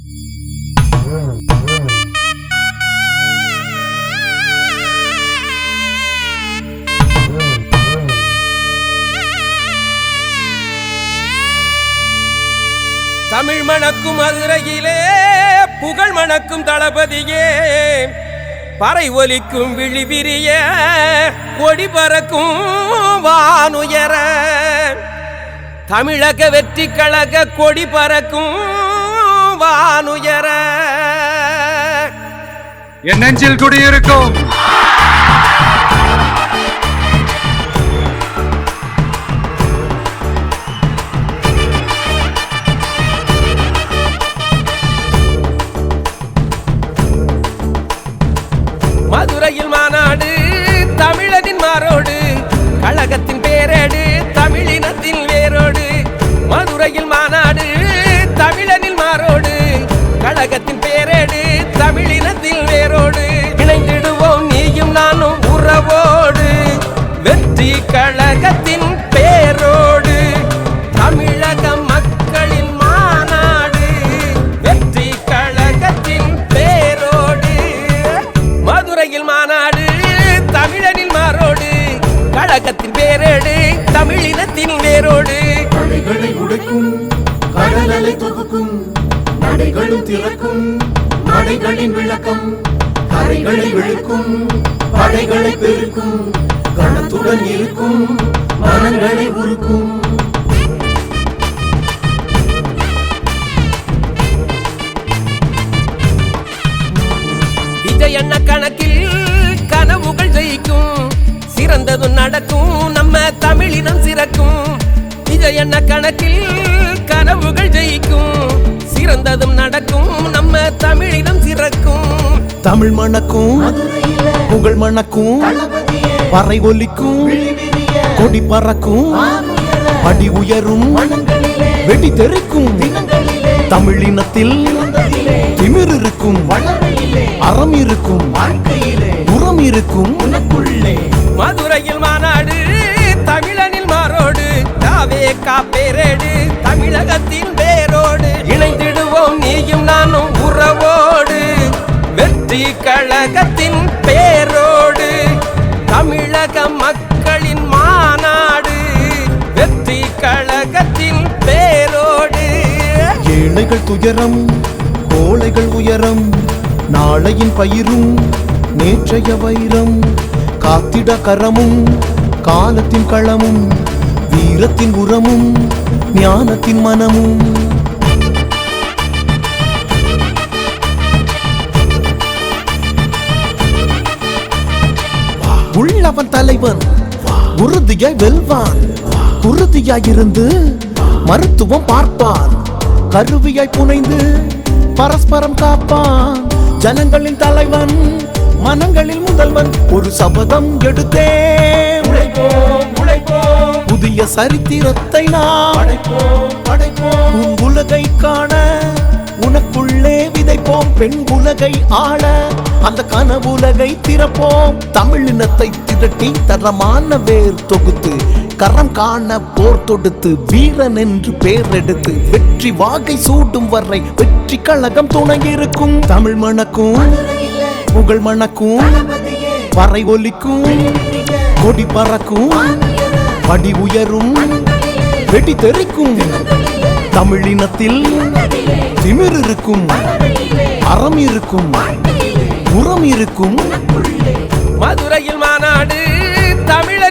தமிழ் மணக்கும் மதுரையிலே புகழ் மணக்கும் தளபதியே, பறை ஒலிக்கும் விழிவிரிய கொடி பறக்கும் வானுயர, தமிழக வெற்றி கழக கொடி பறக்கும் வானுயர, என் நெஞ்சில் குடியிருக்கும் மதுரையில் மாநாடு தமிழனின் மாரோடு, கழகத்தின் பேரேடு தமிழினத்தின் வேரோடு. மதுரையில் மாநாடு தமிழனின் மாரோடு, கழகத்தின் பேரேடு தமிழினத்தின் வேரோடு. இணைந்திடுவோம் நீயும் நானும் உறவோடு, வெற்றி கழகத்தின் பேரோடு. தமிழக மக்களின் மாநாடு, வெற்றி கழகத்தின் பேரோடு. மதுரையில் மாநாடு தமிழனின் மாரோடு, கழகத்தின் பேரேடு தமிழினத்தின் வேரோடு. கடைகளை உடைக்கும் கடலலை தொகுக்கும், நடைகளும் திறக்கும் நடைகளின் விளக்கம். கரைகளை விழுக்கும் படைகளை பெருக்கும், கணத்துடன் இருக்கும் மனங்களை உருக்கும். விஜயண்ண கணக்கில் கனவுகள் ஜெயிக்கும், சிறந்தது நடக்கும் நம்ம தமிழினம் சிறக்கும். விஜயண்ண கணக்கில் கனவுகள் ஜெயிக்கும், சிறந்ததும் நடக்கும் நம்ம தமிழினம் சிறக்கும். தமிழ் மணக்கும் புகழ் மணக்கும், பறை ஒலிக்கும் கொடி பறக்கும், படி உயரும் வெடி தெறிக்கும். தமிழினத்தில் திமிர் இருக்கும், அறம் இருக்கும், உரம் இருக்கும். மதுரையில் மாநாடு தமிழனில் மாரோடு, தாவே காப்பேரேடு தமிழகத்தின் வேரோடு. இணைந்திடுவோம் நீயும் நானும் உறவோடு, வெற்றி கழகத்தின் பேரோடு. தமிழக மக்களின் மாநாடு, வெற்றி கழகத்தின் பேரோடு. ஏழைகள் துயரம் கோழைகள் உயரம், நாளையின் பயிரும் நேற்றைய வைரம். காத்திட கரமும் காலத்தின் களமும், வீரத்தின் உரமும் ஞானத்தின் மனமும். உள்ளவன் தலைவன் உறுதியாய் வெல்வான், உறுதியாயிருந்து மருத்துவம் பார்ப்பான். கருவியாய் புனைந்து பரஸ்பரம் காப்பான், ஜனங்களின் தலைவன் மனங்களில் முதல்வன். ஒரு சபதம் எடுத்தே புதிய சரித்திரத்தை நாம் படைப்போம். உலகை காண உனக்குள்ளே விதைப்போம், பெண் உலகை ஆள அந்த கனவுலகை திறப்போம். தமிழினத்தை திரட்டி தரமான வேர் தொகுத்து, கரம் காண போர் தொடுத்து, வீரன் என்று பேர் எடுத்து, வெற்றி வாகை சூடும் வரை வெற்றி கழகம் துணையிருக்கும். தமிழ் மணக்கும் புகழ் மணக்கும், பறை ஒலிக்கும் கொடி பறக்கும், படி உயரும் வெடி தெறிக்கும். தமிழினத்தில் திமிர் இருக்கும், அறம் இருக்கும், உரம் இருக்கும். மதுரையில் மாநாடு தமிழ